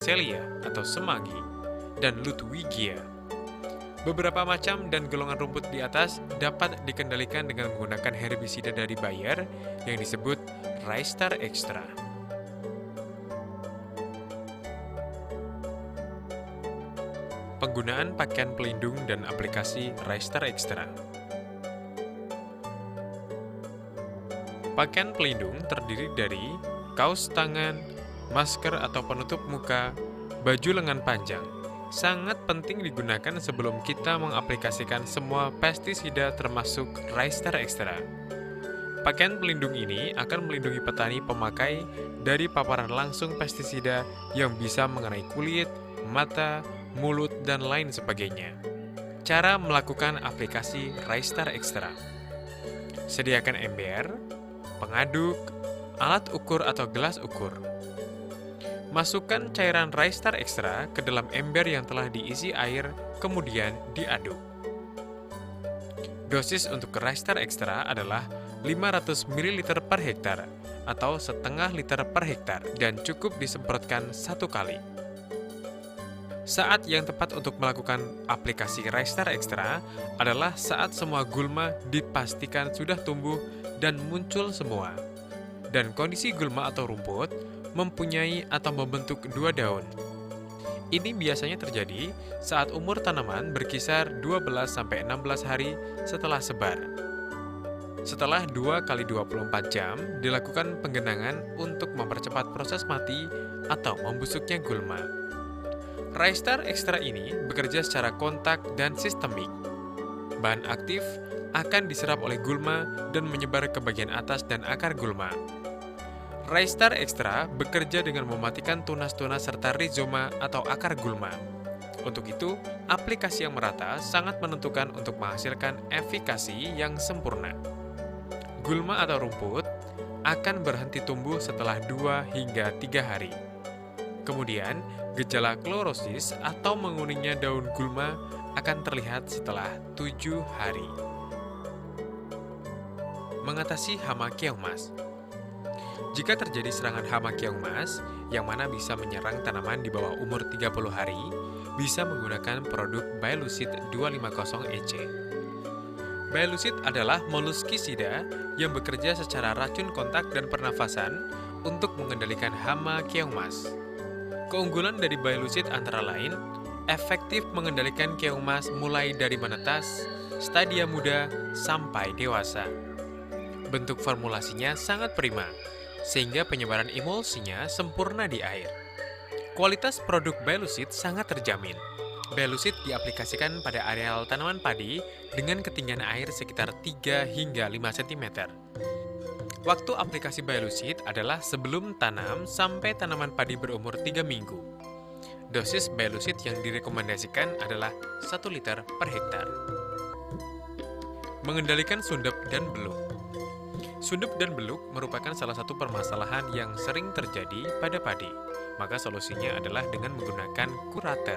Celia atau semanggi, dan Ludwigia. Beberapa macam dan golongan rumput di atas dapat dikendalikan dengan menggunakan herbisida dari Bayer yang disebut Raystar Extra. Penggunaan pakaian pelindung dan aplikasi Raystar Extra. Pakaian pelindung terdiri dari kaos tangan, masker atau penutup muka, baju lengan panjang. Sangat penting digunakan sebelum kita mengaplikasikan semua pestisida termasuk Raystar Extra. Pakaian pelindung ini akan melindungi petani pemakai dari paparan langsung pestisida yang bisa mengenai kulit, mata, mulut, dan lain sebagainya. Cara melakukan aplikasi Raystar Extra. Sediakan ember, pengaduk, alat ukur atau gelas ukur. Masukkan cairan Raystar Extra ke dalam ember yang telah diisi air, kemudian diaduk. Dosis untuk Raystar Extra adalah 500 ml per hektar atau setengah liter per hektar dan cukup disemprotkan 1 kali. Saat yang tepat untuk melakukan aplikasi Raystar Extra adalah saat semua gulma dipastikan sudah tumbuh dan muncul semua, dan kondisi gulma atau rumput mempunyai atau membentuk 2 daun. Ini biasanya terjadi saat umur tanaman berkisar 12-16 hari setelah sebar. Setelah 2 kali 24 jam, dilakukan penggenangan untuk mempercepat proses mati atau membusuknya gulma. Raystar Extra ini bekerja secara kontak dan sistemik. Bahan aktif akan diserap oleh gulma dan menyebar ke bagian atas dan akar gulma. Raystar Extra bekerja dengan mematikan tunas-tunas serta rizoma atau akar gulma. Untuk itu, aplikasi yang merata sangat menentukan untuk menghasilkan efikasi yang sempurna. Gulma atau rumput akan berhenti tumbuh setelah 2 hingga 3 hari. Kemudian, gejala klorosis atau menguningnya daun gulma akan terlihat setelah 7 hari. Mengatasi hama keong mas. Jika terjadi serangan hama keong mas, yang mana bisa menyerang tanaman di bawah umur 30 hari, bisa menggunakan produk Bailucid 250 EC. Bailucid adalah moluskisida yang bekerja secara racun kontak dan pernafasan untuk mengendalikan hama keong mas. Keunggulan dari Bailucid antara lain, efektif mengendalikan keong mas mulai dari menetas, stadia muda, sampai dewasa. Bentuk formulasinya sangat prima, sehingga penyebaran emulsinya sempurna di air. Kualitas produk Bailucid sangat terjamin. Bailucid diaplikasikan pada areal tanaman padi dengan ketinggian air sekitar 3 hingga 5 cm. Waktu aplikasi Bailucid adalah sebelum tanam sampai tanaman padi berumur 3 minggu. Dosis Bailucid yang direkomendasikan adalah 1 liter per hektar. Mengendalikan sundep dan beluk. Sundep dan beluk merupakan salah satu permasalahan yang sering terjadi pada padi, maka solusinya adalah dengan menggunakan Curater.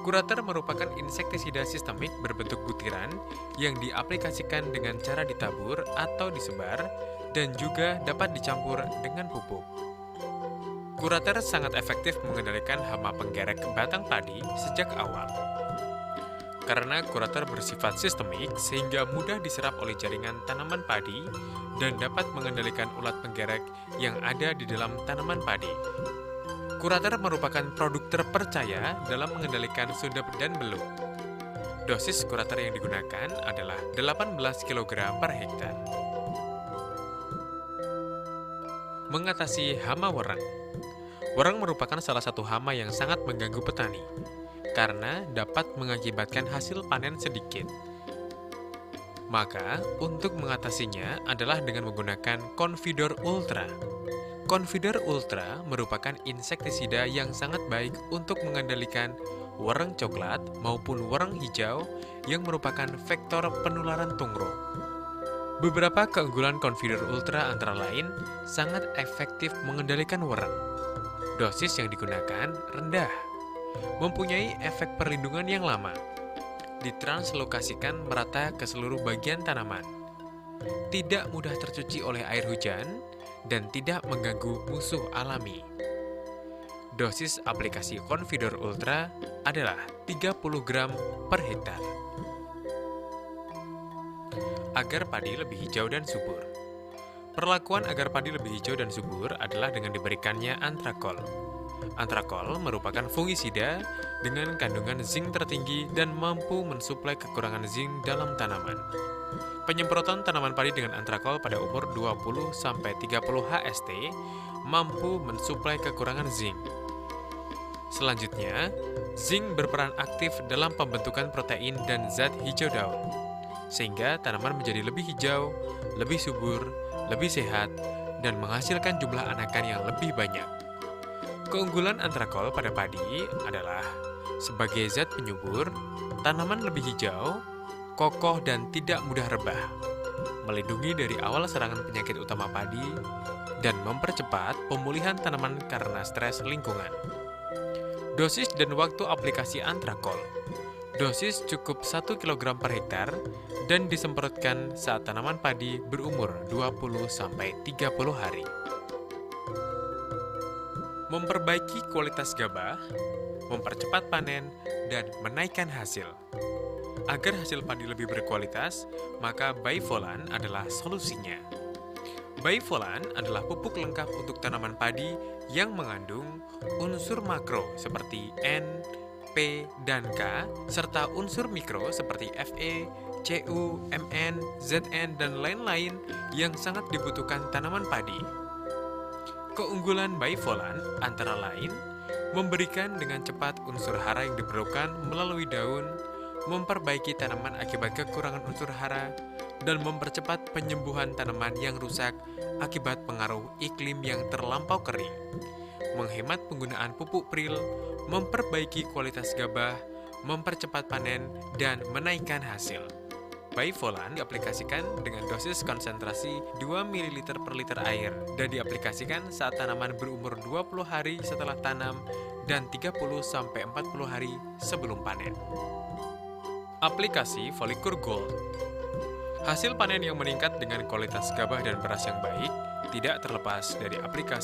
Curater merupakan insektisida sistemik berbentuk butiran yang diaplikasikan dengan cara ditabur atau disebar dan juga dapat dicampur dengan pupuk. Curater sangat efektif mengendalikan hama penggerek batang padi sejak awal. Karena Curater bersifat sistemik sehingga mudah diserap oleh jaringan tanaman padi dan dapat mengendalikan ulat penggerek yang ada di dalam tanaman padi. Curater merupakan produk terpercaya dalam mengendalikan sundep dan beluk. Dosis Curater yang digunakan adalah 18 kg per hektar. Mengatasi hama wereng. Wereng merupakan salah satu hama yang sangat mengganggu petani, karena dapat mengakibatkan hasil panen sedikit. Maka, untuk mengatasinya adalah dengan menggunakan Convidor Ultra. Convidor Ultra merupakan insektisida yang sangat baik untuk mengendalikan wereng coklat maupun wereng hijau yang merupakan vektor penularan tungro. Beberapa keunggulan Convidor Ultra antara lain sangat efektif mengendalikan wereng. Dosis yang digunakan rendah, mempunyai efek perlindungan yang lama, ditranslokasikan merata ke seluruh bagian tanaman, tidak mudah tercuci oleh air hujan, dan tidak mengganggu musuh alami. Dosis aplikasi Convidor Ultra adalah 30 gram per hektar. Agar padi lebih hijau dan subur. Perlakuan agar padi lebih hijau dan subur adalah dengan diberikannya antrakol. Antrakol merupakan fungisida dengan kandungan zinc tertinggi dan mampu mensuplai kekurangan zinc dalam tanaman. Penyemprotan tanaman padi dengan antrakol pada umur 20-30 HST mampu mensuplai kekurangan zinc. Selanjutnya, zinc berperan aktif dalam pembentukan protein dan zat hijau daun, sehingga tanaman menjadi lebih hijau, lebih subur, lebih sehat, dan menghasilkan jumlah anakan yang lebih banyak. Keunggulan antrakol pada padi adalah sebagai zat penyubur, tanaman lebih hijau, kokoh dan tidak mudah rebah, melindungi dari awal serangan penyakit utama padi, dan mempercepat pemulihan tanaman karena stres lingkungan. Dosis dan waktu aplikasi antrakol. Dosis cukup 1 kg per hektar dan disemprotkan saat tanaman padi berumur 20-30 hari. Memperbaiki kualitas gabah, mempercepat panen, dan menaikkan hasil. Agar hasil padi lebih berkualitas, maka Baifolan adalah solusinya. Baifolan adalah pupuk lengkap untuk tanaman padi yang mengandung unsur makro seperti N, P, dan K, serta unsur mikro seperti Fe, Cu, Mn, Zn, dan lain-lain yang sangat dibutuhkan tanaman padi. Keunggulan Baifolan antara lain memberikan dengan cepat unsur hara yang diperlukan melalui daun, memperbaiki tanaman akibat kekurangan unsur hara, dan mempercepat penyembuhan tanaman yang rusak akibat pengaruh iklim yang terlampau kering, menghemat penggunaan pupuk pril, memperbaiki kualitas gabah, mempercepat panen, dan menaikkan hasil. Baifolan diaplikasikan dengan dosis konsentrasi 2 ml per liter air dan diaplikasikan saat tanaman berumur 20 hari setelah tanam dan 30-40 hari sebelum panen. Aplikasi Folikur Gold. Hasil panen yang meningkat dengan kualitas gabah dan beras yang baik tidak terlepas dari aplikasi